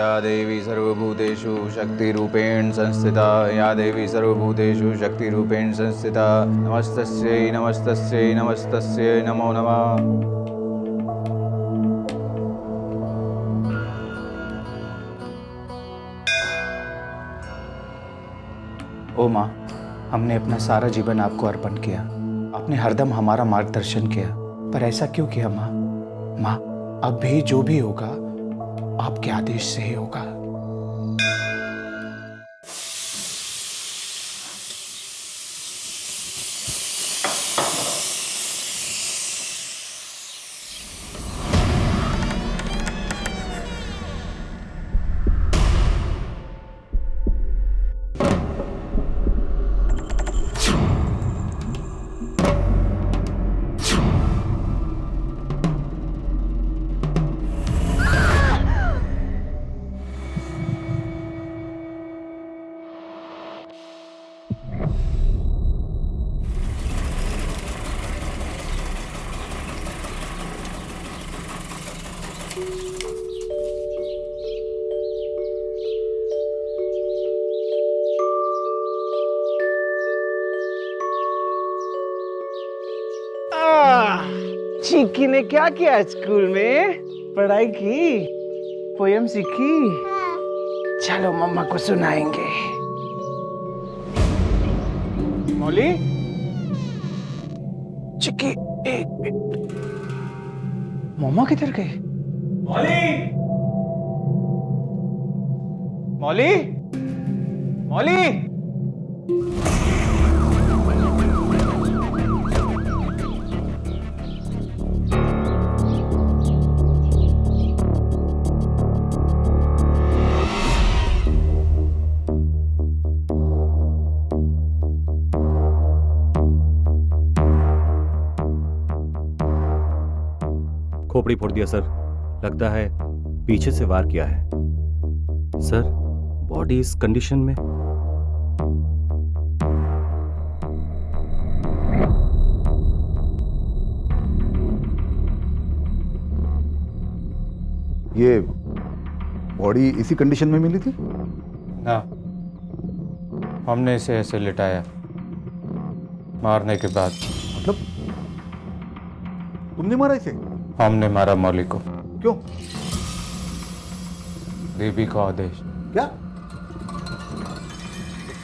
या देवी सर्वभूतेषु शक्तिरूपेण संस्थिता या देवी सर्वभूतेषु शक्तिरूपेण संस्थिता नमस्तस्यै नमस्तस्यै नमस्तस्यै नमो नमः। ओ माँ, हमने अपना सारा जीवन आपको अर्पण किया। आपने हरदम हमारा मार्गदर्शन किया, पर ऐसा क्यों किया माँ? माँ, अब भी जो भी होगा आपके आदेश से ही होगा। चिक्की ने क्या किया स्कूल में? पढ़ाई की, पोयम सीखी? चलो मम्मा को सुनाएंगे। मौली, चिक्की एक मिनट, मम्मा किधर गए? मौली, मौली, मौली। खोपड़ी फोड़ दिया सर, लगता है पीछे से वार किया है। सर, बॉडी इस कंडीशन में। ये बॉडी इसी कंडीशन में मिली थी? ना, हमने इसे ऐसे लिटाया मारने के बाद। मतलब तुमने मारा इसे? हमने मारा मौली को। क्यों? देवी का आदेश। क्या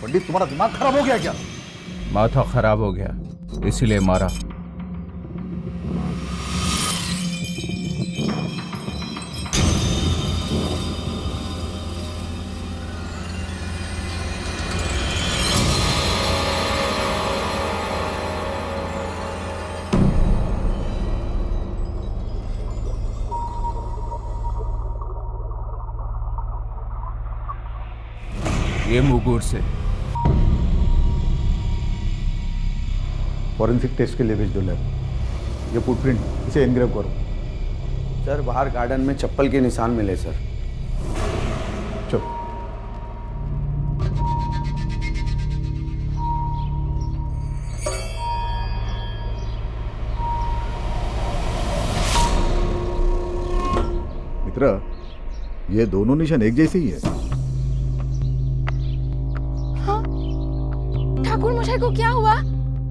पंडित, तुम्हारा दिमाग खराब हो गया क्या? माथा खराब हो गया इसीलिए मारा। ये मुगुर से फॉरेंसिक टेस्ट के लिए भेज दो लैब। ये फुटप्रिंट, इसे एनग्रेव करो। सर, बाहर गार्डन में चप्पल के निशान मिले सर। चलो। मित्र, ये दोनों निशान एक जैसे ही है। ठाकुर मशाई को क्या हुआ?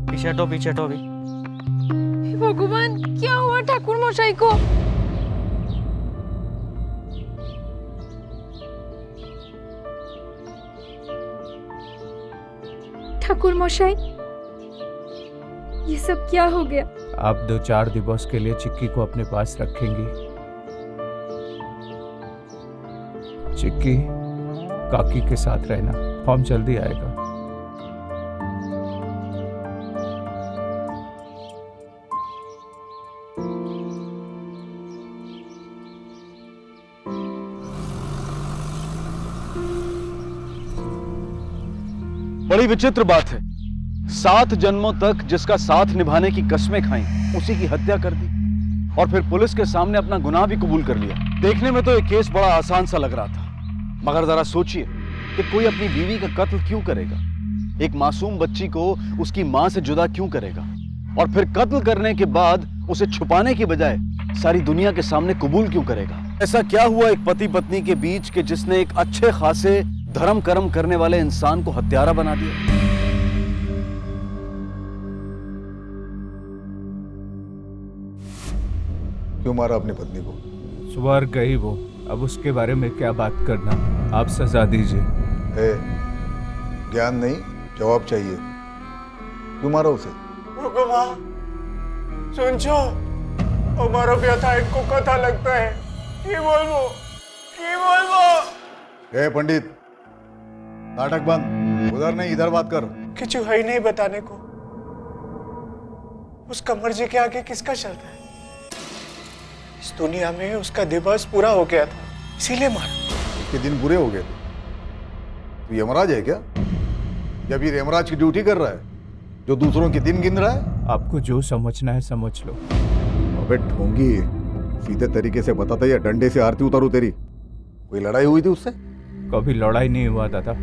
पीछे हटो भी। हे भगवान, क्या हुआ ठाकुर मशाई को? ठाकुर मशाई, ये सब क्या हो गया? आप 2-4 दिवस के लिए चिक्की को अपने पास रखेंगी। चिक्की, काकी के साथ रहना, फॉर्म जल्दी आएगा। बड़ी विचित्र बात है, 7 जन्मों तक जिसका साथ निभाने की कस्में खाई, उसी की हत्या कर दी और फिर पुलिस के सामने अपना गुनाह भी कबूल कर लिया। देखने में तो ये केस बड़ा आसान सा लग रहा था, मगर जरा सोचिए कि कोई अपनी बीवी का कत्ल क्यों करेगा, एक मासूम बच्ची को उसकी मां से जुदा क्यों करेगा, और फिर कत्ल करने के बाद उसे छुपाने की बजाय सारी दुनिया के सामने कबूल क्यों करेगा। ऐसा क्या हुआ एक पति पत्नी के बीच कि जिसने एक अच्छे खासे धर्म कर्म करने वाले इंसान को हत्यारा बना दिया? क्यों मारा अपनी पत्नी को? स्वर्ग गई वो, अब उसके बारे में क्या बात करना। आप सजा दीजिए। ए, ज्ञान नहीं, जवाब चाहिए। क्यों मारा उसे? भगवान सुनছো हमारा व्यथा इनको कथा लगता है কি বলবো ए पंडित, नाटक बंद। उधर नहीं, इधर बात कर। किचु है ही नहीं बताने को। उसका मर्जी के आगे किसका चलता है? इस दुनिया में उसका दिवस पूरा हो गया था, इसीलिए मारा। उसके दिन बुरे हो गए थे। तू यमराज है क्या? जब ये यमराज की ड्यूटी कर रहा है, जो दूसरों के दिन गिन रहा है? आपको जो समझना है समझ लो। अबे ढोंगी, सीधे तरीके से बताता या डंडे से आरती उतारू तेरी? कोई लड़ाई हुई थी उससे? कभी लड़ाई नहीं हुआ दादा।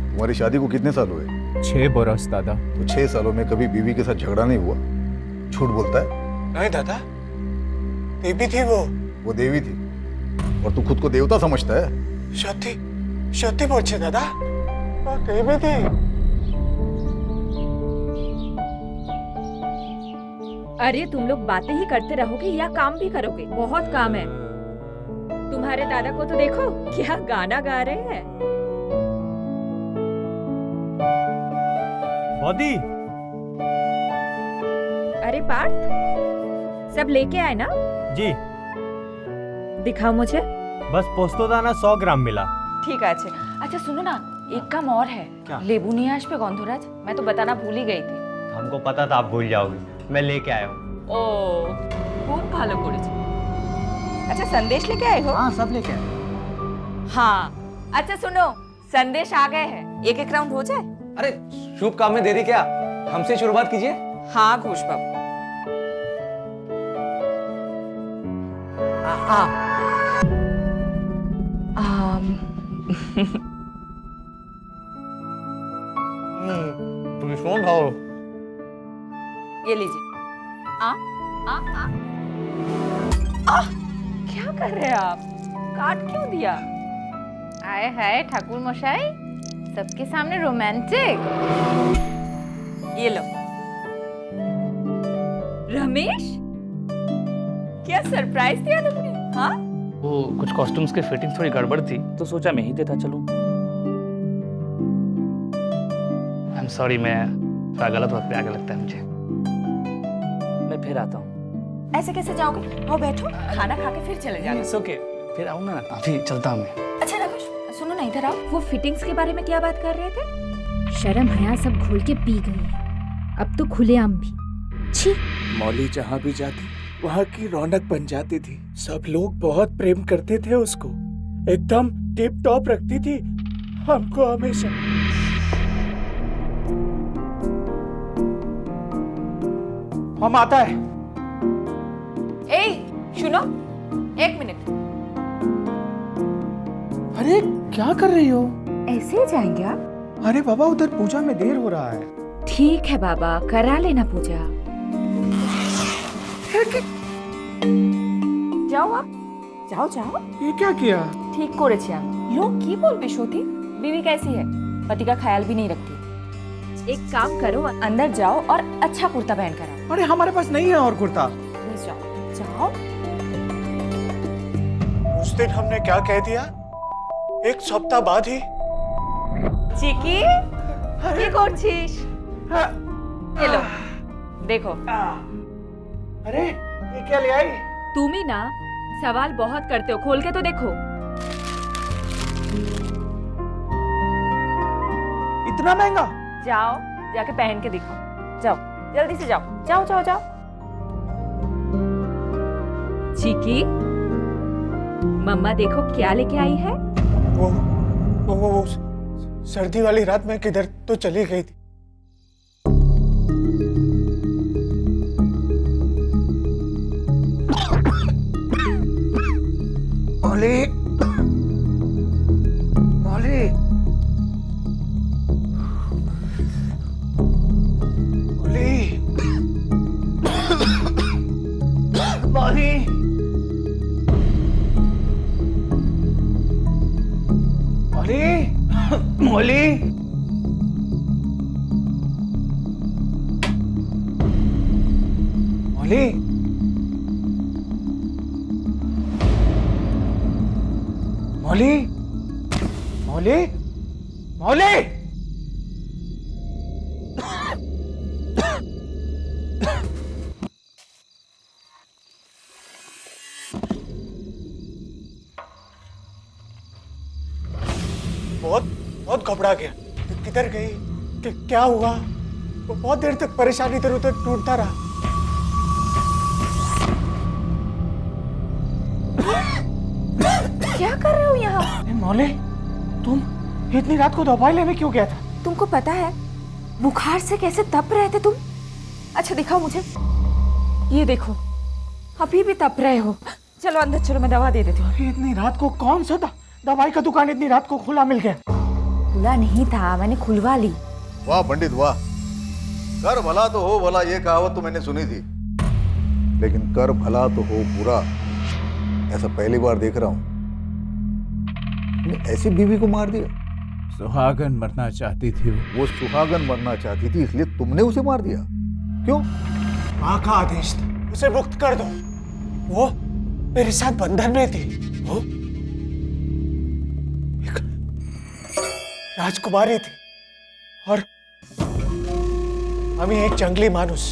तुम्हारी शादी को कितने साल हुए? 6 बरस दादा। तो 6 सालों में कभी बीवी के साथ झगड़ा नहीं हुआ? झूठ बोलता है। नहीं दादा, देवी थी वो देवी थी और तू खुद को देवता समझता है? सत्य बोलছে दादा, वो देवी थी। अरे तुम लोग बातें ही करते रहोगे या काम भी करोगे? बहुत काम है। तुम्हारे दादा को तो देखो, क्या गाना गा रहे हैं। बॉडी, अरे पार्थ, सब लेके आए ना? जी दिखाओ मुझे। बस पोस्तो दाना 100 ग्राम मिला। ठीक है। अच्छा सुनो ना, एक काम और है। क्या? लेबू नहीं है आज पे गंधराज, मैं तो बताना भूल ही गई थी। हमको पता था आप भूल जाओगे, मैं लेके आया हूँ। ओ खूब ভালো করেছে। अच्छा संदेश लेके आए हो? हाँ, सब लेके आए। हाँ अच्छा सुनो, संदेश आ गए हैं। एक राउंड हो जाए। अरे शुभ काम में देरी क्या, हमसे शुरुआत कीजिए। हाँ घोष बाबू। तुम कौन खाओ? ये लीजिए। क्या कर रहे हैं आप? काट क्यों दिया? आए हाय ठाकुर मशाई, सबके सामने रोमांटिक। ये लो। रमेश, क्या सरप्राइज दिया तुमने? हाँ वो कुछ कॉस्ट्यूम्स के फिटिंग थोड़ी गड़बड़ थी, तो सोचा मैं ही देता चलूं। आई एम सॉरी, मैं थोड़ा गलत वक्त पे आगे लगता है मुझे। मैं फिर आता हूँ। ऐसे कैसे जाओगे? आओ बैठो, खाना खा के फिर चले जाओगे। इट्स ओके, फिर आऊँ ना, अभी चलता हूँ मैं। अच्छा रमेश सुनो ना, इधर आओ। वो फिटिंग्स के बारे में क्या बात कर रहे थे? शर्म हया सब घोल के पी गई है, अब तो खुलेआम भी। छी। मौली जहाँ भी जाती वहाँ की रौनक बन जाती थी। सब लोग बहुत प्रेम करते थे उसको, एकदम टिप टॉप रखती थी हमको हमेशा। हम आता है। ए सुनो, 1 मिनट। अरे क्या कर रही हो? ऐसे ही जाएंगे आप? अरे बाबा, उधर पूजा में देर हो रहा है। ठीक है बाबा, करा लेना पूजा। যাও आप, जाओ जाओ। ये क्या किया? ठीक করেছি আমি। लोग की बोलबे श्रुति? बीवी कैसी है? पति का ख्याल भी नहीं रखती। एक काम करो, अंदर जाओ और अच्छा कुर्ता पहन कर आओ। अरे हमारे पास नहीं है और कुर्ता। प्लीज जाओ जाओ। उस दिन हमने क्या कह दिया? 1 सप्ताह बाद ही। চিকি কি করছিস? ये लो देखो। अरे ये क्या ले आई? तुम ही ना सवाल बहुत करते हो, खोल के तो देखो। इतना महंगा? जाओ जाके पहन के दिखाओ, जाओ जल्दी से जाओ जाओ जाओ जाओ। चिकी, मम्मा देखो क्या लेके आई है। वो सर्दी वाली रात में किधर तो चली गई थी। मौली, मौली, मौली, मौली, मौली, मौली, मौली, मौली। बहुत घबरा गया। किधर गई? क्या हुआ? वो बहुत देर तक परेशान इधर उधर ढूंढता रहा। क्या कर रहे हो यहाँ? मौली, तुम इतनी रात को दवाई लेने क्यों गया था? तुमको पता है बुखार से कैसे तप रहे थे तुम? अच्छा दिखाओ मुझे। ये देखो, अभी भी तप रहे हो। चलो अंदर चलो, मैं दवा दे देती हूँ। इतनी रात को कौन सा दवाई का दुकान इतनी रात को खुला मिल गया? खुला नहीं था, मैंने खुलवा ली। वाह पंडित वाह, कर भला तो हो भला, ये कहावत तो मैंने सुनी थी, लेकिन कर भला तो हो बुरा ऐसा पहली बार देख रहा हूं। ऐसी बीवी को मार दिया? सुहागन मरना चाहती थी वो सुहागन मरना चाहती थी, इसलिए तुमने उसे मार दिया? क्यों? माँ का आदेश था, उसे मुक्त कर दो। वो मेरे साथ बंधन में थी। वो एक राजकुमारी थी और हमें एक जंगली मानुस।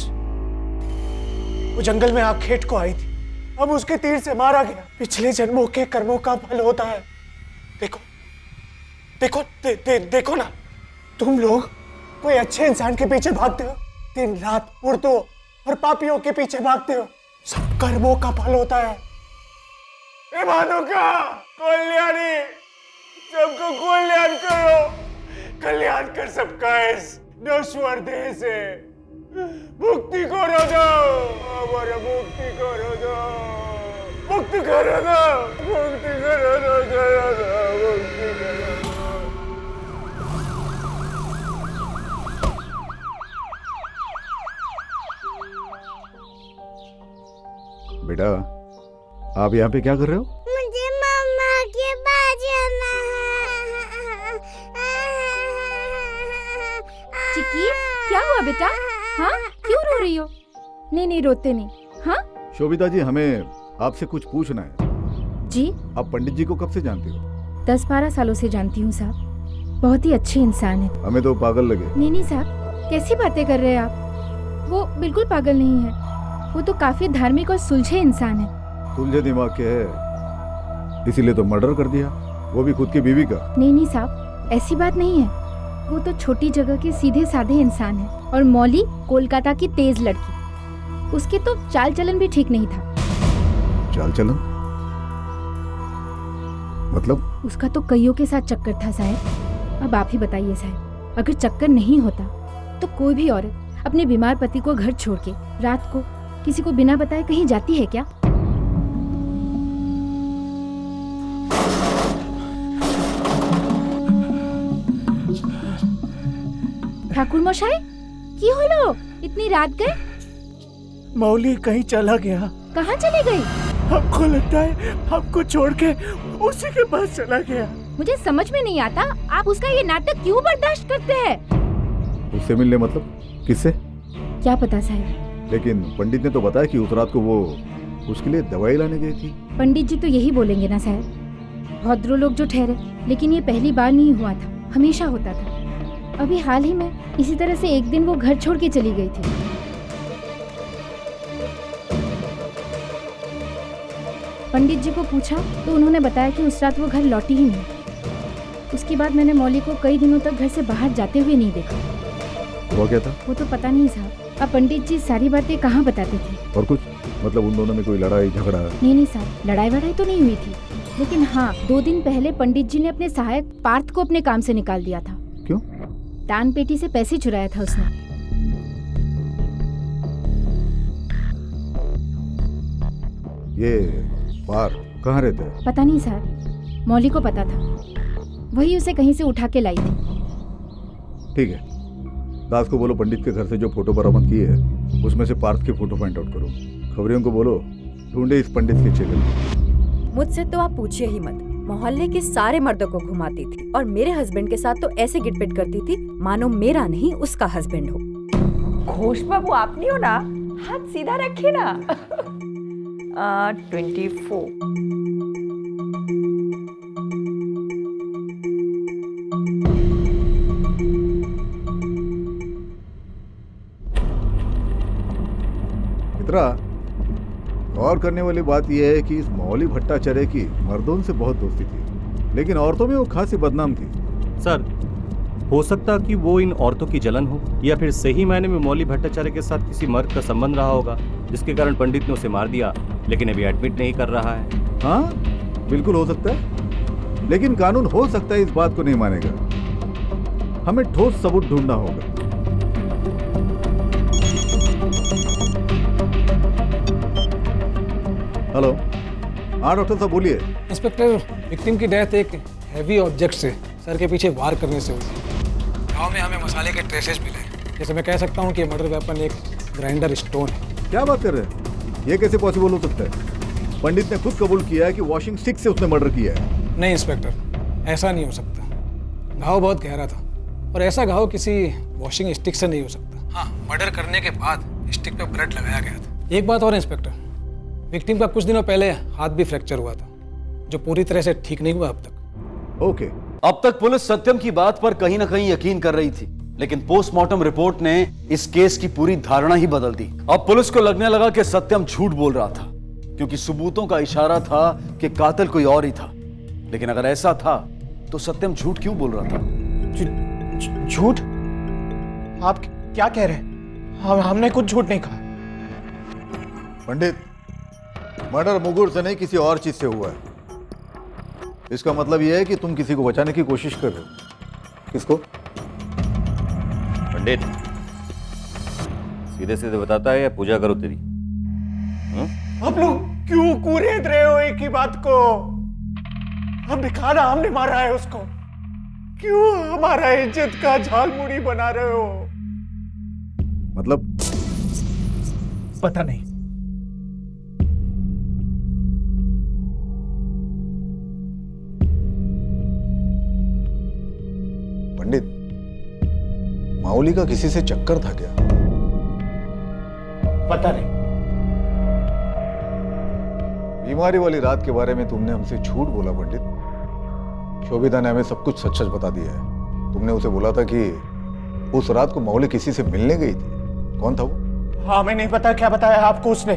वो जंगल में आग खेत को आई थी, अब उसके तीर से मारा गया। पिछले जन्मों के कर्मों का फल होता है। देखो देखो देखो ना, तुम लोग कोई अच्छे इंसान के पीछे भागते हो, दिन रात मुर्दों और पापियों के पीछे भागते हो। सब कर्मों का फल होता है। हे भानुका, कल्याणी, सबको कल्याण करो, कल्याण कर सबका इस नश्वर देह से। मुक्ति करो दो, हमारा मुक्ति करो दो, मुक्ति करो दो, मुक्ति करो दो, करो दो, मुक्ति करो दो। बेटा, आप यहाँ पे क्या कर रहे हो? मुझे मम्मा के पास जाना है। चिक्की, क्या हुआ बेटा? हाँ, क्यों रो रही हो? नहीं नहीं, रोते नहीं। हाँ शोभिता जी, हमें आपसे कुछ पूछना है। जी। आप पंडित जी को कब से जानती हो? 10-12 सालों से जानती हूँ साहब, बहुत ही अच्छे इंसान है। हमें तो पागल लगे। नहीं नहीं साहब, कैसी बातें कर रहे हैं आप? वो बिल्कुल पागल नहीं है, वो तो काफी धार्मिक और सुलझे इंसान है। सुलझे दिमाग के है, इसीलिए तो मर्डर कर दिया, वो भी खुद की बीवी का। नहीं नहीं साहब, ऐसी बात नहीं है। वो तो छोटी जगह के सीधे साधे इंसान है। और मौली कोलकाता की तेज लड़की, उसकी तो चाल चलन भी ठीक नहीं था। चाल चलन मतलब? उसका तो कईयों के साथ चक्कर था साहब। अब आप ही बताइए साहब, अगर चक्कर नहीं होता तो कोई भी औरत अपने बीमार पति को घर छोड़ के रात को किसी को बिना बताए कहीं जाती है क्या? ठाकुर मशाई, की होलो? इतनी रात गए? मौली कहीं चला गया। कहाँ चले गई? हमको लगता है हमको छोड़ के उसी के पास चला गया। मुझे समझ में नहीं आता, आप उसका ये नाटक क्यों बर्दाश्त करते हैं? उससे मिलने मतलब? किससे? क्या पता साहब, लेकिन पंडित ने तो बताया कि उस रात को वो उसके लिए दवाई लाने गई थी। पंडित जी तो यही बोलेंगे ना साहब। भद्रो लोग जो ठहरे, लेकिन ये पहली बार नहीं हुआ था, हमेशा होता था। अभी हाल ही में इसी तरह से एक दिन वो घर छोड़ के चली गई थी। पंडित जी को पूछा तो उन्होंने बताया कि उस रात वो घर लौटी ही नहीं। उसके बाद मैंने मौली को कई दिनों तक घर से बाहर जाते हुए नहीं देखा। वो क्या था? वो तो पता नहीं साहब, अब पंडित जी सारी बातें कहाँ बताते थे। और कुछ मतलब उन दोनों में कोई लड़ाई झगड़ा? नहीं साहब, लड़ाई वड़ाई तो नहीं हुई थी, लेकिन हाँ 2 दिन पहले पंडित जी ने अपने सहायक पार्थ को अपने काम से निकाल दिया था। क्यों? दान पेटी से पैसे चुराया था उसने। ये पार कहाँ रहता है? पता नहीं साहब, मौली को पता था, वही उसे कहीं से उठा के लाई थी। ठीक है, दास को बोलो पंडित के घर से जो फोटो बरामद की है उसमें से पार्थ के फोटो फाइंड आउट करो। खबरियों को बोलो ढूंढे इस पंडित के चेले। मुझसे तो आप पूछिए ही मत, मोहल्ले के सारे मर्दों को घुमाती थी और मेरे हस्बैंड के साथ तो ऐसे गिटपिट करती थी मानो मेरा नहीं उसका हस्बैंड हो। घोष बाबू आप नहीं हो ना, हाथ सीधा रखिए ना। 24। मित्रा, गौर करने वाली बात यह है कि इस मौली भट्टाचार्य की मर्दों से बहुत दोस्ती थी, लेकिन औरतों में वो खासी बदनाम थी। सर, हो सकता कि वो इन औरतों की जलन हो, या फिर सही मायने में मौली भट्टाचार्य के साथ किसी मर्द का संबंध रहा होगा, जिसके कारण पंडित ने उसे मार दिया, लेकिन अभी एडमिट नहीं कर रहा है। हाँ, बिल्कुल हो सकता है, लेकिन कानून हो सकता है इस बात को नहीं मानेगा। हमें ठोस सबूत ढूंढना होगा। हेलो, हाँ डॉक्टर साहब बोलिए। इंस्पेक्टर, विक्टिम की डेथ एक हैवी ऑब्जेक्ट से सर के पीछे वार करने से हुई। गांव में हमें मसाले के ट्रेसेस मिले, जैसे मैं कह सकता हूँ कि मर्डर वेपन एक ग्राइंडर स्टोन है। क्या बात कर रहे हैं? ये कैसे पॉसिबल हो सकता है? पंडित ने खुद कबूल किया है कि वॉशिंग स्टिक से उसने मर्डर किया है। नहीं इंस्पेक्टर, ऐसा नहीं हो सकता। घाव बहुत गहरा था और ऐसा घाव किसी वॉशिंग स्टिक से नहीं हो सकता। हाँ, मर्डर करने के बाद स्टिक पे ब्लड लगाया गया था। एक बात और इंस्पेक्टर, विक्टिम का कुछ दिनों पहले हाथ भी फ्रैक्चर हुआ था, जो पूरी तरह से ठीक नहीं हुआ अब तक। ओके। अब तक पुलिस सत्यम की बात पर कहीं ना कहीं यकीन कर रही थी, लेकिन पोस्टमार्टम रिपोर्ट ने इस केस की पूरी धारणा ही बदल दी। अब पुलिस को लगने लगा कि सत्यम झूठ बोल रहा था, क्योंकि सबूतों का इशारा था कि कातिल कोई और ही था। लेकिन अगर ऐसा था तो सत्यम झूठ क्यों बोल रहा था? झूठ? आप क्या कह रहे हैं? हमने कुछ झूठ नहीं कहा। पंडित, मर्डर मुगुर से नहीं किसी और चीज से हुआ है। इसका मतलब यह है कि तुम किसी को बचाने की कोशिश कर रहे हो। किसको? पंडित, सीधे सीधे बताता है या पूजा करो तेरी? आप लोग क्यों कूरेद रहे हो एक ही बात को? हमने खाना, हमने मारा है उसको। क्यों हमारा इज्जत का झालमुड़ी बना रहे हो? मतलब? पता नहीं। पंडित, माउली का किसी से चक्कर था क्या? पता नहीं। बीमारी वाली रात के बारे में तुमने हमसे झूठ बोला पंडित। शोभिता ने हमें सब कुछ सच सच बता दिया है। तुमने उसे बोला था कि उस रात को माउली किसी से मिलने गई थी। कौन था वो? हाँ, हमें नहीं पता क्या बताया आपको उसने।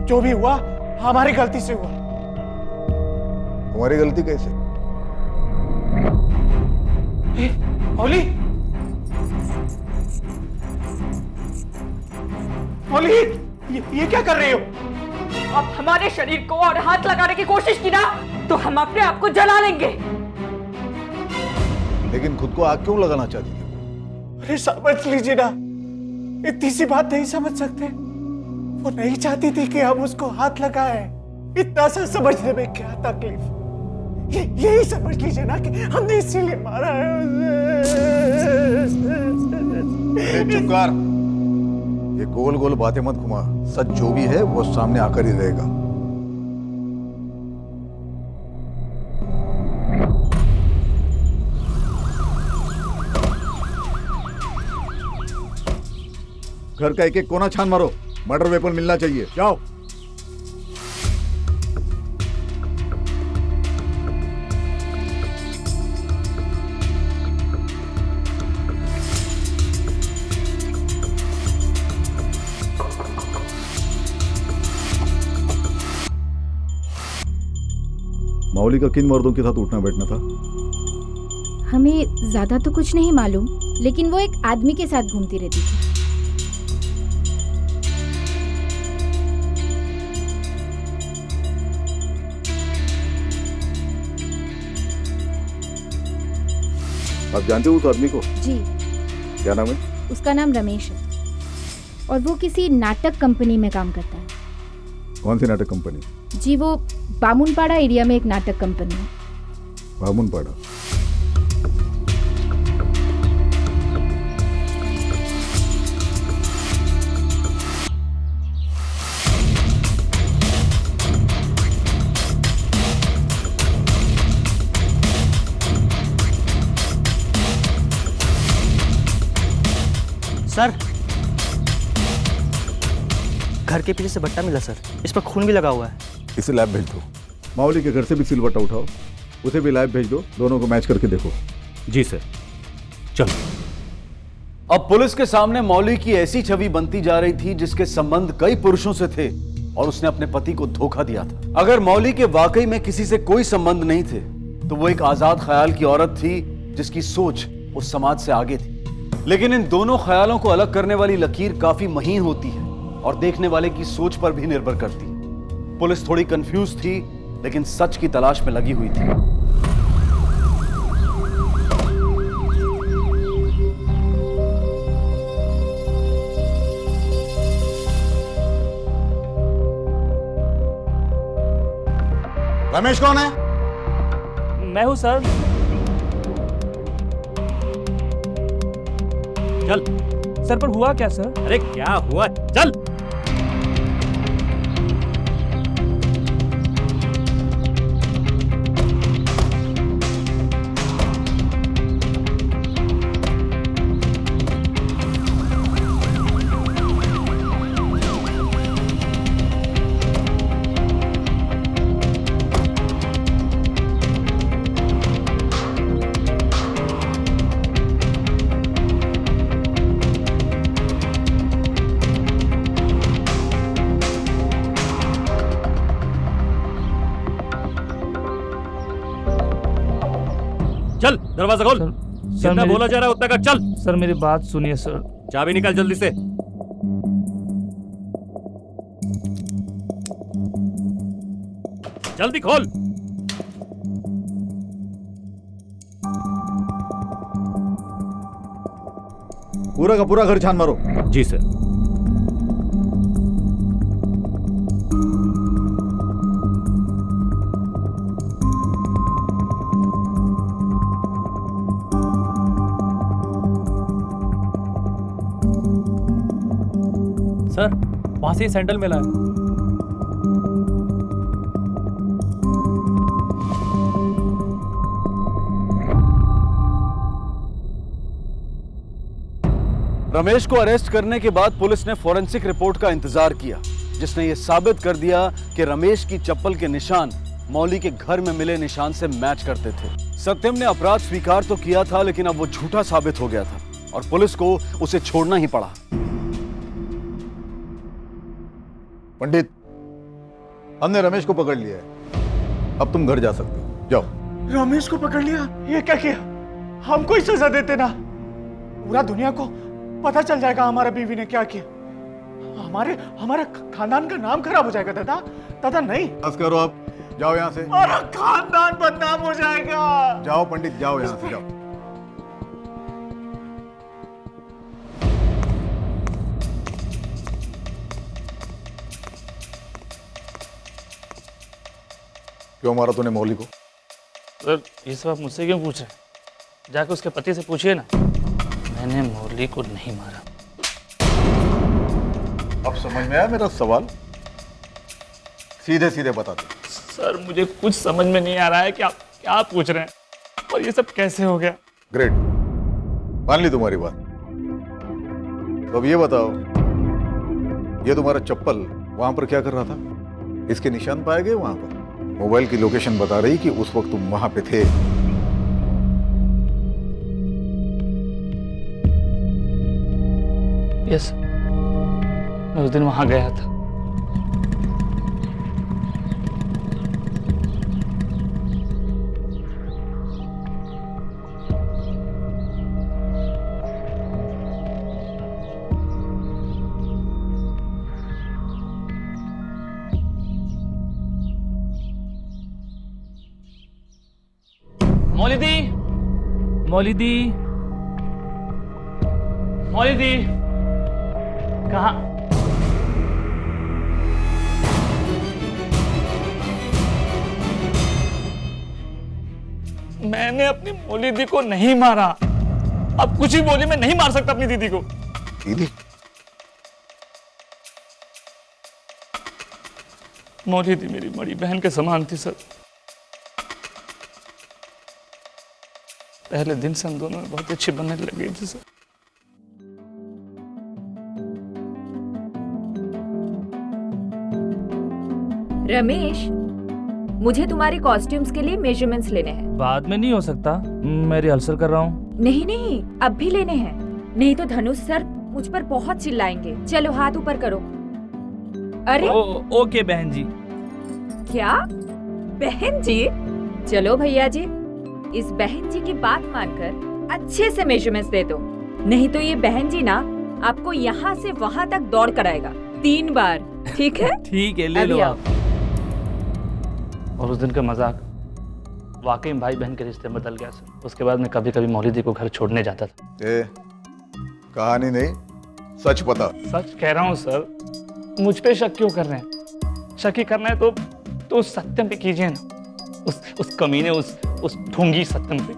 जो भी हुआ हमारी गलती से हुआ। हमारी गलती कैसे? मौली, मौली, ये क्या कर रहे हो? आप हमारे शरीर को और हाथ लगाने की कोशिश की ना, तो हम अपने आप को जला लेंगे। लेकिन खुद को आग क्यों लगाना चाहती थी? अरे समझ लीजिए ना, इतनी सी बात नहीं समझ सकते? वो नहीं चाहती थी कि हम उसको हाथ लगाएं। इतना सा समझने में क्या तकलीफ? यही समझ लीजिए ना कि हमने इसीलिए मारा है उसे। चुप कर। ये गोल गोल बातें मत घुमा। सच जो भी है वो सामने आकर ही रहेगा। घर का एक एक कोना छान मारो। मर्डर वेपन मिलना चाहिए। जाओ। माउली का किन मर्दों के साथ उठना बैठना था? हमें ज्यादा तो कुछ नहीं मालूम, लेकिन वो एक आदमी के साथ घूमती रहती थी। आप जानते हो उस आदमी को? जी। क्या नाम है? उसका नाम रमेश है और वो किसी नाटक कंपनी में काम करता है। कौन सी नाटक कंपनी? जी, वो बामुनपाड़ा एरिया में एक नाटक कंपनी है। बामुनपाड़ा? घर के पीछे से बट्टा मिला सर, इस पर खून भी लगा हुआ है। इसे लैब भेज दो। माओली के घर से भी सिलवट्टा उठाओ, उसे भी लैब भेज दो, दोनों को मैच करके देखो। जी सर। चलो। अब पुलिस के सामने मौली की ऐसी छवि बनती जा रही थी जिसके संबंध कई पुरुषों से थे और उसने अपने पति को धोखा दिया था। अगर मौली के वाकई में किसी से कोई संबंध नहीं थे तो वो एक आजाद ख्याल की औरत थी जिसकी सोच उस समाज से आगे थी। लेकिन इन दोनों ख्यालों को अलग करने वाली लकीर काफी महीन होती है और देखने वाले की सोच पर भी निर्भर करती है। पुलिस थोड़ी कंफ्यूज थी लेकिन सच की तलाश में लगी हुई थी। रमेश कौन है? मैं हूँ सर। चल। सर पर हुआ क्या सर? अरे क्या हुआ, चल। चल दरवाजा खोल। जितना बोला जा रहा है उतना कर, चल। सर मेरी बात सुनिए सर। चाबी निकाल जल्दी से। जल्दी खोल। पूरा का पूरा घर छान मारो। जी सर। सर वहां से सैंडल मिला है। रमेश को अरेस्ट करने के बाद पुलिस ने फॉरेंसिक रिपोर्ट का इंतजार किया जिसने यह साबित कर दिया कि रमेश की चप्पल के निशान मौली के घर में मिले निशान से मैच करते थे। सत्यम ने अपराध स्वीकार तो किया था लेकिन अब वो झूठा साबित हो गया था और पुलिस को उसे छोड़ना ही पड़ा। पंडित, हमने रमेश को पकड़ लिया है, अब तुम घर जा सकते हो, जाओ। रमेश को पकड़ लिया? ये क्या किया? हमको ही सजा देते ना, पूरा दुनिया को पता चल जाएगा हमारा बीवी ने क्या किया। हमारे खानदान का नाम खराब हो जाएगा। दादा दादा नहीं। बस करो, अब जाओ यहाँ से। हमारा खानदान बदनाम हो जाएगा। जाओ पंडित, जाओ यहाँ से, जाओ। क्यों मारा तूने मौली को? सर ये सब आप मुझसे क्यों पूछ रहे हैं? जाकर उसके पति से पूछिए ना। मैंने मौली को नहीं मारा। अब समझ में आया मेरा सवाल? सीधे सीधे बता दे। सर मुझे कुछ समझ में नहीं आ रहा है कि आप क्या पूछ रहे हैं और ये सब कैसे हो गया। ग्रेट, मान ली तुम्हारी बात। तो अब ये बताओ, ये तुम्हारा चप्पल वहां पर क्या कर रहा था? इसके निशान पाए गए वहां पर? मोबाइल की लोकेशन बता रही कि उस वक्त तुम वहां पे थे। यस, मैं उस दिन वहां गया था। मौली दी, मौली दी, मौली दी, कहाँ? मैंने अपनी मौली दी को नहीं मारा। अब कुछ ही बोली, मैं नहीं मार सकता अपनी दीदी को। दीदी? मौली दी मेरी बड़ी बहन के समान थी सर। पहले दिन से हम दोनों में बहुत अच्छी बनने लग गई थी सर। रमेश, मुझे तुम्हारे कॉस्ट्यूम्स के लिए मेजरमेंट्स लेने हैं। बाद में नहीं हो सकता, मैं रिहर्सल कर रहा हूँ। नहीं नहीं, अब भी लेने हैं, नहीं तो धनुष सर मुझ पर बहुत चिल्लाएंगे। चलो हाथ ऊपर करो। अरे ओके बहन जी। क्या बहन जी? चलो भैया जी, इस बहन जी की बात मानकर अच्छे से मेजरमेंट्स दे दो, नहीं तो ये बहन जी ना आपको यहाँ से वहाँ तक दौड़ कराएगा 3 बार। ठीक है? ठीक है, ले लो आप। और उस दिन का मजाक वाकई में भाई बहन के रिश्ते में बदल गया सर। उसके बाद मैं कभी कभी मौली दी को घर छोड़ने जाता था। कहानी नहीं, सच बता। सच कह रहा हूँ सर, मुझ पे शक क्यों कर रहे हैं? शक ही करना है तो उस सत्यम पे कीजिए ना, उस कमीने, उस ढोंगी सत्यम पे।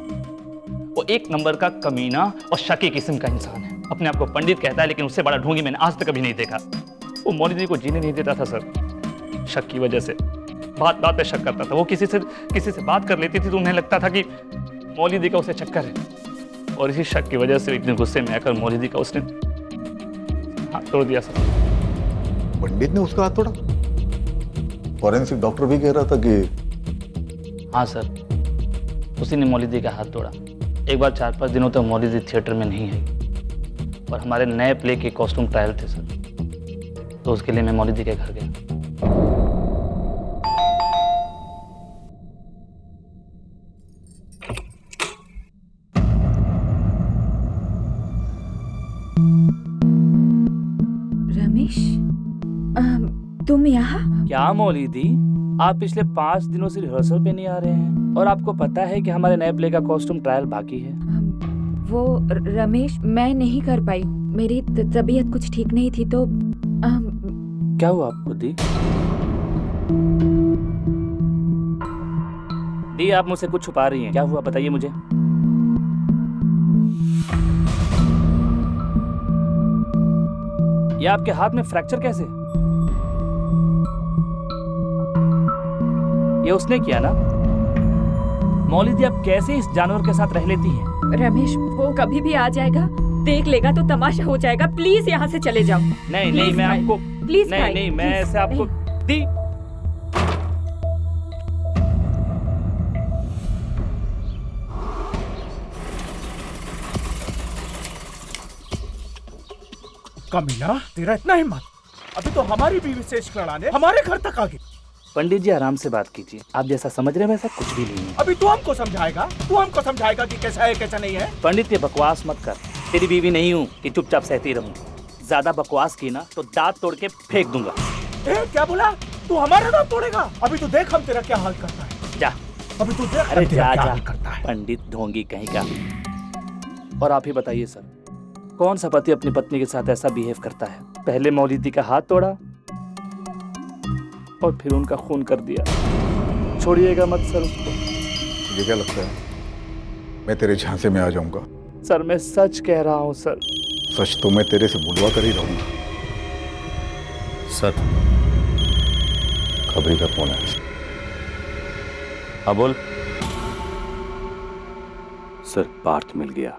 वो एक नंबर का कमीना और शकी किस्म का इंसान है। अपने आप को पंडित कहता है, लेकिन उससे बड़ा ढोंगी मैंने आज तक कभी नहीं देखा। वो मौली दी को जीने नहीं देता था सर, शक की वजह से। बात पे शक करता था। वो किसी से बात कर लेती थी तो उन्हें लगता था कि मौली दी का उसे चक्कर है, और इसी शक की वजह से एक दिन गुस्से में आकर मौली दी का उसने हाथ तोड़ दिया सर। पंडित ने उसका हाथ तोड़ा? फॉरेंसिक डॉक्टर भी कह रहा था कि हाँ सर, उसी ने मौली दी का हाथ तोड़ा। एक बार 4-5 दिनों तक मौली दी थिएटर में नहीं आई, और हमारे नए प्ले के कॉस्ट्यूम ट्रायल थे सर, तो उसके लिए मैं मौली दी के घर गया। रमेश, तुम यहाँ? क्या मौली दी, आप पिछले 5 दिनों से रिहर्सल पे नहीं आ रहे हैं, और आपको पता है कि हमारे नए प्ले का कॉस्ट्यूम ट्रायल बाकी है। वो रमेश, मैं नहीं कर पाई, मेरी तबीयत कुछ ठीक नहीं थी तो क्या हुआ आपको दी? दी, आप मुझसे कुछ छुपा रही हैं, क्या हुआ बताइए मुझे। ये आपके हाथ में फ्रैक्चर कैसे? ये उसने किया ना? मौली दी, आप कैसे इस जानवर के साथ रह लेती हैं? रमेश, वो कभी भी आ जाएगा, देख लेगा तो तमाशा हो जाएगा। प्लीज यहाँ से चले जाओ। नहीं, मैं आपको प्लीज नहीं, मैं ऐसे आपको दी। कमीना, तेरा इतना हिम्मत? अभी तो हमारी बीवी से इश्क लड़ाने हमारे घर तक आ गई। पंडित जी आराम से बात कीजिए, आप जैसा समझ रहे हैं वैसा कुछ भी नहीं है। अभी तू हमको समझाएगा कि कैसा है कैसा नहीं है। पंडित ये बकवास मत कर, तेरी बीवी नहीं हूँ कि चुपचाप सहती रहूं। ज्यादा बकवास की ना तो दांत तोड़ के फेंक दूंगा। क्या बोला? तू हमारा दांत तोड़ेगा? अभी तो देख हम तेरा क्या हाल करता है। जा, अभी तू देख अरे तेरा जा क्या जा, हाल करता है। पंडित ढोंगी कहीं का। और आप ही बताइए सर, कौन सा पति अपनी पत्नी के साथ ऐसा बिहेव करता है? पहले मौली दी का हाथ तोड़ा और फिर उनका खून कर दिया। छोड़िएगा मत सर उसको। मुझे क्या लगता है मैं तेरे झांसे में आ जाऊंगा? सर मैं सच कह रहा हूँ सर। सच तो मैं तेरे से बुलवा कर ही रहूंगा। सर, खबरी का फोन है। हाँ बोल। सर, पार्थ मिल गया।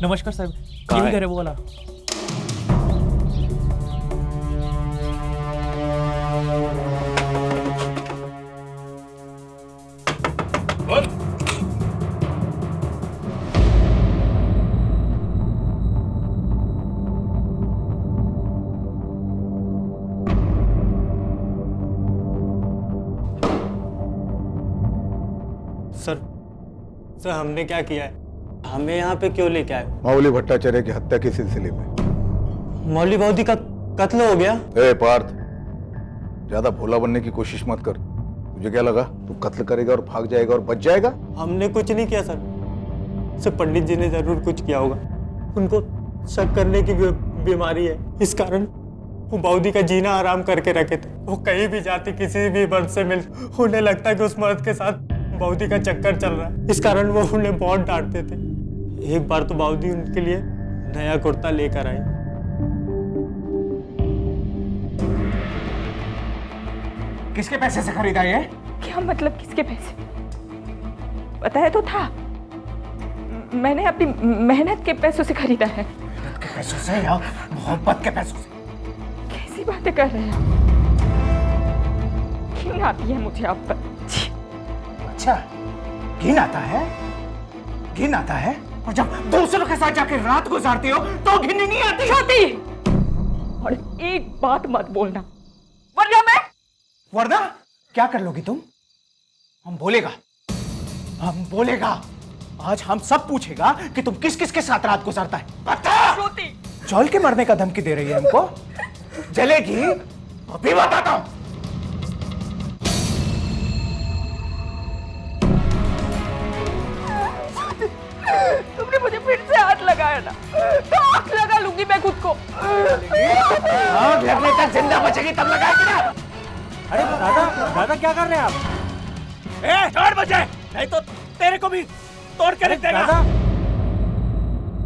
नमस्कार साहब, कहाँ है? घर है वो वाला? सर हमने क्या किया है? हमें यहाँ पे क्यों लेके आए? मौली भट्टाचार्य की हत्या के सिलसिले में। मौली बौदी का कत्ल हो गया? ए पार्थ, ज्यादा भोला बनने की कोशिश मत कर। तुझे क्या लगा तू कत्ल करेगा और भाग जाएगा और बच जाएगा? हमने कुछ नहीं किया सर पंडित जी ने जरूर कुछ किया होगा। उनको शक करने की बीमारी है, इस कारण वो बौदी का जीना आराम करके रखे थे। वो कहीं भी जाती, किसी भी मर्द से मिल, उन्हें लगता है कि उस मर्द के साथ बौदी का चक्कर चल रहा है, इस कारण वो उन्हें बहुत डांटते थे। एक बार तो बौदी उनके लिए नया कुर्ता लेकर आई। किसके पैसे से खरीदा ये? क्या मतलब किसके पैसे? बताया तो था, मैंने अपनी मेहनत के पैसों से खरीदा है। मेहनत के पैसों से या मोहब्बत के पैसों से? कैसी कैसी बातें कर रहे हैं? घिन आती है मुझे आप पर। छी। अच्छा, घिन आता है? घिन आता है? और जब दूसरों के साथ जाकर रात गुजारती हो तो घिन नहीं आती? छोटी, और एक बात मत बोलना, वरना मैं। वरना क्या कर लोगी तुम? हम बोलेगा। आज हम सब पूछेगा कि तुम किस किस के साथ रात गुजारता है। बता। छोटी, जल के मरने का धमकी दे रही है हमको? जलेगी? अभी बताता हूं। तुमने मुझे फिर से हाथ लगाया ना, तो आग लगा लूंगी मैं खुद को। आग लगने तक जिंदा बचेगी तब लगाएगी ना। अरे दादा क्या कर रहे हैं आप? छोड़ मुझे, नहीं तो तेरे को भी तोड़ के रख देगा।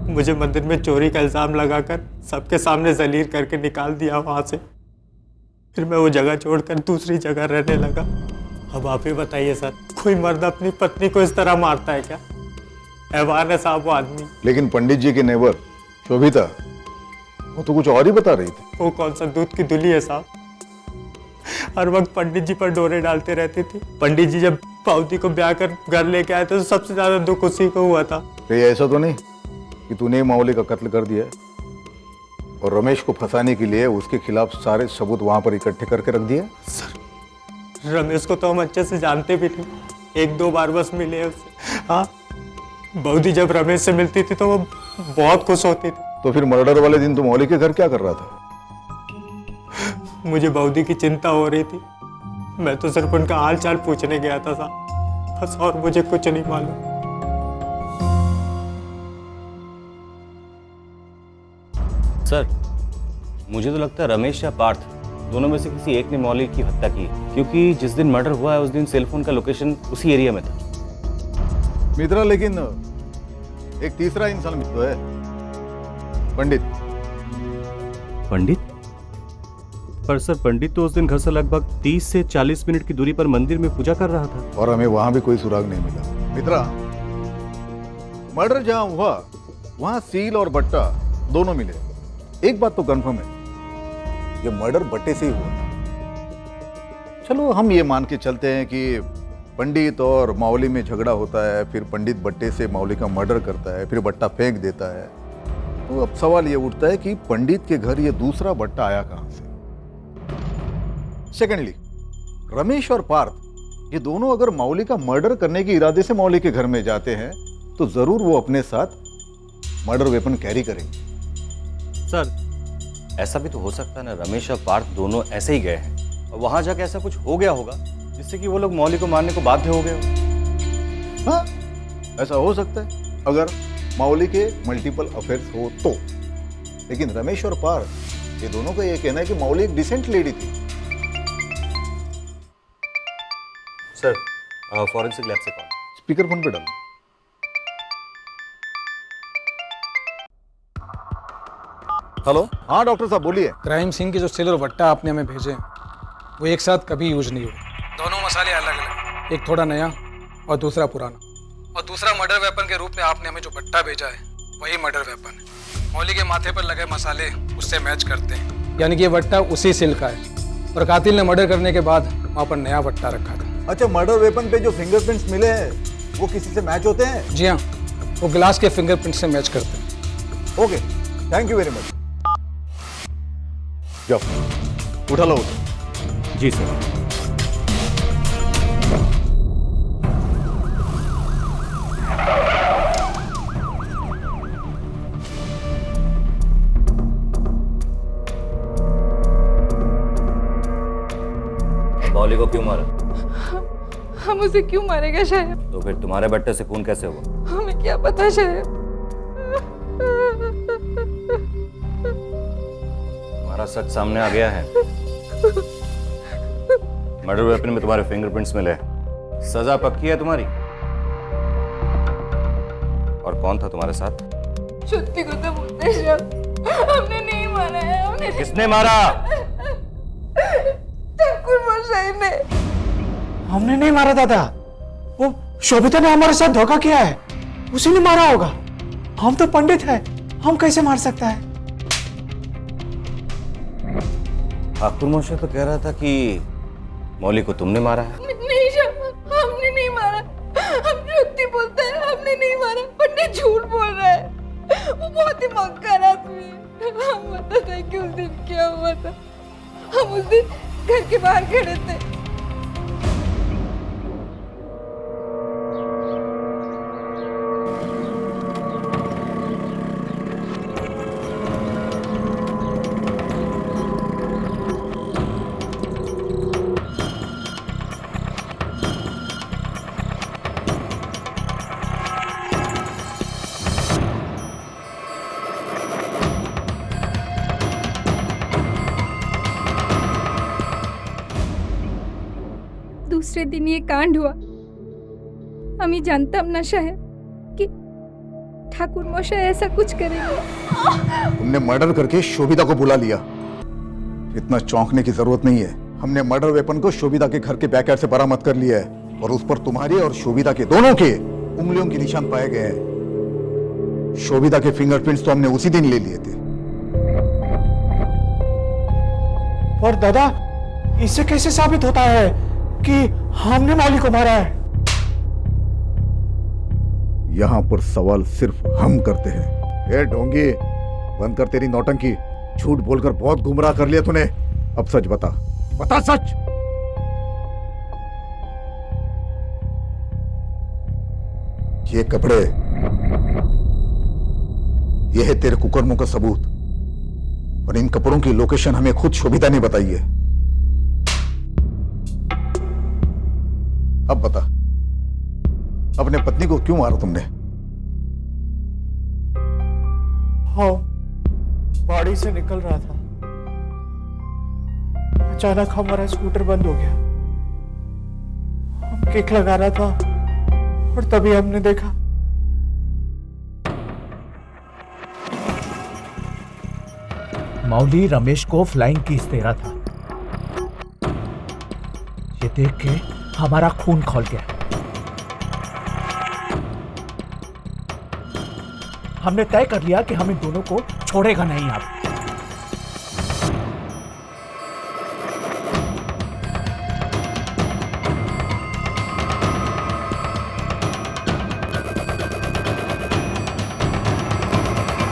मुझे मंदिर में चोरी का इल्जाम लगाकर सबके सामने जलील करके निकाल दिया वहां से। फिर मैं वो जगह छोड़कर दूसरी जगह रहने लगा। अब आप ही बताइए सर, कोई मर्द अपनी पत्नी को इस तरह मारता है क्या? हैवान है साहब वो आदमी। लेकिन पंडित जी के नेबर शोभिता, वो तो कुछ और ही बता रही थी। वो कौन सा दूध की दुली है साहब, हर वक्त पंडित जी पर डोरे डालते रहती थी। पंडित जी जब पाउती को ब्याह कर घर लेके आए थे तो सबसे ज्यादा दुख उसी को हुआ था। ये ऐसा तो नहीं कि तूने माओली का कत्ल कर दिया है और रमेश को फंसाने के लिए उसके खिलाफ सारे सबूत वहां पर इकट्ठे करके रख दिया? सर, रमेश को तो हम अच्छे से जानते भी नहीं, एक दो बार बस मिले उससे। हाँ, बऊदी जब रमेश से मिलती थी तो वो बहुत खुश होती थी। तो फिर मर्डर वाले दिन तू मौली के घर क्या कर रहा था? मुझे बऊदी की चिंता हो रही थी, मैं तो सिर्फ उनका हाल चाल पूछने गया था साहब, बस, और मुझे कुछ नहीं मालूम। सर, मुझे तो लगता है रमेश या पार्थ दोनों में से किसी एक ने मौली की हत्या की है, क्योंकि जिस दिन मर्डर हुआ है उस दिन सेलफोन का लोकेशन उसी एरिया में था। मित्रा, लेकिन एक तीसरा इंसान भी तो है, पंडित। पंडित? पर सर, पंडित तो उस दिन घर से लगभग 30 से 40 मिनट की दूरी पर मंदिर में पूजा कर रहा था और हमें वहां भी कोई सुराग नहीं मिला। मित्रा, मर्डर जहां हुआ वहां सील और बट्टा दोनों मिले। एक बात तो कंफर्म है, ये मर्डर बट्टे से ही हुआ। चलो हम ये मान के चलते हैं कि पंडित और मावली में झगड़ा होता है, फिर पंडित बट्टे से मावली का मर्डर करता है, फिर बट्टा फेंक देता है। तो अब सवाल ये उठता है कि पंडित के घर ये दूसरा बट्टा आया कहां से? सेकेंडली, रमेश और पार्थ ये दोनों अगर मावली का मर्डर करने के इरादे से मावली के घर में जाते हैं तो जरूर वो अपने साथ मर्डर वेपन कैरी करेंगे। सर, ऐसा भी तो हो सकता है ना, रमेश और पार्थ दोनों ऐसे ही गए हैं और वहां जाके ऐसा कुछ हो गया होगा जिससे कि वो लोग मौली को मारने को बाध्य हो गए हो। हाँ, ऐसा हो सकता है अगर मावली के मल्टीपल अफेयर्स हो तो। लेकिन रमेश और पार्थ ये दोनों का ये कहना है कि मावली एक डिसेंट लेडी थी। सर, फॉरेंसिक लैब से कॉल। स्पीकर फोन पे डालो। हेलो, हाँ डॉक्टर साहब बोलिए। क्राइम सीन के जो सेल और बट्टा आपने हमें भेजे वो एक साथ कभी यूज नहीं हुए। दोनों मसाले अलग अलग, एक थोड़ा नया और दूसरा पुराना। और दूसरा मर्डर वेपन के रूप में आपने हमें जो बट्टा भेजा है वही मर्डर वेपन है। मौली के माथे पर लगे मसाले उससे मैच करते हैं, यानी कि ये बट्टा उसी सेल का है और कातिल ने मर्डर करने के बाद वहाँ पर नया बट्टा रखा था। अच्छा, मर्डर वेपन पे जो फिंगरप्रिंट्स मिले हैं वो किसी से मैच होते हैं? जी हाँ, वो ग्लास के फिंगरप्रिंट से मैच करते हैं। Okay, thank you very much. जाओ, उठा लो। जी सर। मौली को क्यों मारा? हम उसे क्यों मारेगा साहब? तो फिर तुम्हारे बट्टे से खून कैसे हुआ? हमें क्या पता साहब। तुम्हारा सच सामने आ गया है। मर्डर वेपन में तुम्हारे फिंगरप्रिंट्स मिले, सजा पक्की है तुम्हारी। और कौन था तुम्हारे साथ? सत्य को तो बोलते साहब, हमने नहीं मारा है। हमने किसने मारा? ठाकुर मशाई ने। हमने नहीं मारा दादा, वो शोभिता ने हमारे साथ धोखा किया है, उसी ने मारा होगा। हम तो पंडित हैं, हम कैसे मार सकता है? ठाकुर मोशे तो कह रहा था कि मौली को तुमने मारा है। नहीं शर्मा, हमने नहीं मारा। हम सत्य बोलते हैं, हमने नहीं मारा। पंडित झूठ बोल रहा है। वो बहुत ही मक्कार आदमी है। हम बताते हैं कि उस दिन क्या हुआ था। हम उस दिन घर के बाहर खड़े थे। दूसरे दिन ये कांड हुआ। हम ही जानताम नशा है कि ठाकुर मोशा ऐसा कुछ करेंगे। तुमने मर्डर करके शोभिता को बुला लिया। इतना चौंकने की जरूरत नहीं है। हमने मर्डर वेपन को शोभिता के घर के बैकयार्ड से बरामद कर लिया है और उस पर तुम्हारी और शोभिता के दोनों के उंगलियों के निशान पाए गए हैं। शोभिता के फिंगरप्रिंट्स तो हमने उसी दिन ले लिए थे। और दादा, इससे कैसे साबित होता है कि हमने मौली को मारा है? यहां पर सवाल सिर्फ हम करते हैं। ए ढोंगी, बंद कर तेरी नौटंकी। झूठ बोलकर बहुत गुमराह कर लिया तूने। अब सच बता, बता सच। ये कपड़े, ये है तेरे कुकर्मों का सबूत। और इन कपड़ों की लोकेशन हमें खुद शोभिता ने बताई है। अब बता, अपने पत्नी को क्यों मारा तुमने? हाँ, बाड़ी से निकल रहा था। अचानक हमारा स्कूटर बंद हो गया। हम किक लगा रहा था और तभी हमने देखा। मौली रमेश को फ्लाइंग किस दे रहा था। ये देख के हमारा खून खौल गया। हमने तय कर लिया कि हम इन दोनों को छोड़ेगा नहीं। अब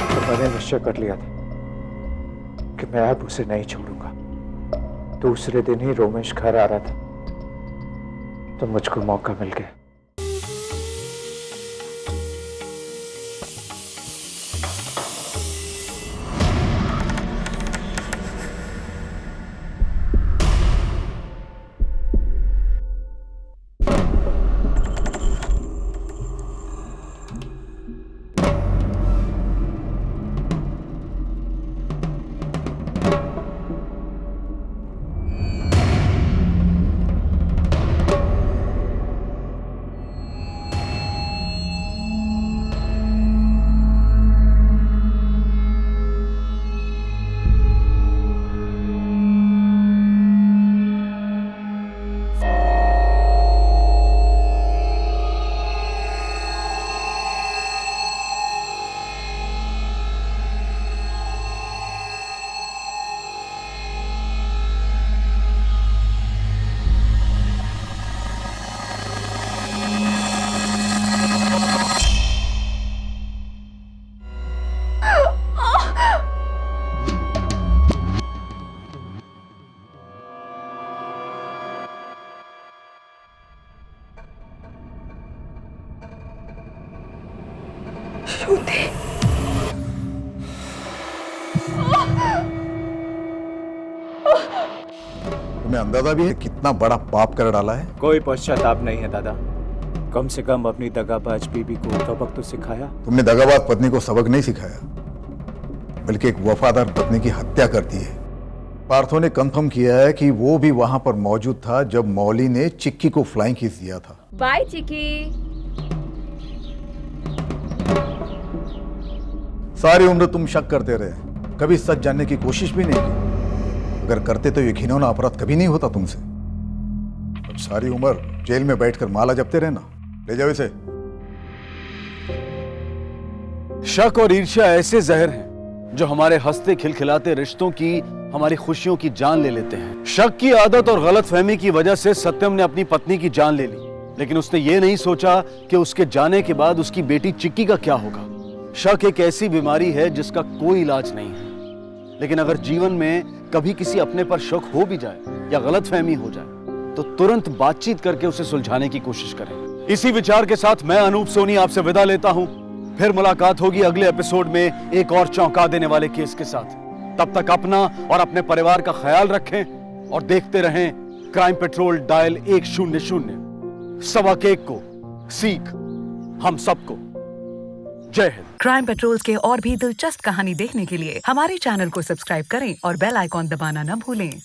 तो मैंने निश्चय कर लिया था कि मैं अब उसे नहीं छोड़ूंगा। दूसरे दिन ही रोमेश घर आ रहा था तो मुझको मौका मिल गया। तुम्हें अंदाजा भी है कितना बड़ा पाप कर डाला है? कोई पश्चाताप नहीं है दादा। कम से कम अपनी दगाबाज बीबी को सबक तो सिखाया। तुमने दगाबाज पत्नी को सबक नहीं सिखाया, बल्कि एक वफादार पत्नी की हत्या कर दी है। पार्थो ने कंफर्म किया है कि वो भी वहां पर मौजूद था जब मौली ने चिक्की को फ्लाइंग किस दिया था। बाय चिक्की। सारी उम्र तुम शक करते रहे, कभी सच जानने की कोशिश भी नहीं की। अगर करते तो ये घिनौना अपराध कभी नहीं होता तुमसे। अब सारी उम्र जेल में बैठकर माला जपते रहना। ले जाओ इसे। शक और ईर्ष्या ऐसे जहर हैं जो हमारे हंसते खिलखिलाते रिश्तों की, हमारी खुशियों की जान ले लेते हैं। शक की आदत और गलतफहमी की वजह से सत्यम ने अपनी पत्नी की जान ले ली, लेकिन उसने ये नहीं सोचा कि उसके जाने के बाद उसकी बेटी चिक्की का क्या होगा। शक एक ऐसी बीमारी है जिसका कोई इलाज नहीं है, लेकिन अगर जीवन में कभी किसी अपने पर शक हो भी जाए या गलतफहमी हो जाए तो तुरंत बातचीत करके उसे सुलझाने की कोशिश करें। इसी विचार के साथ मैं अनूप सोनी आपसे विदा लेता हूं। फिर मुलाकात होगी अगले एपिसोड में एक और चौंका देने वाले केस के साथ। तब तक अपना और अपने परिवार का ख्याल रखें और देखते रहें क्राइम पेट्रोल डायल 100। सवा केक को सीख हम सबको। जय हिंद। क्राइम पेट्रोल्स के और भी दिलचस्प कहानी देखने के लिए हमारे चैनल को सब्सक्राइब करें और बेल आइकॉन दबाना न भूलें।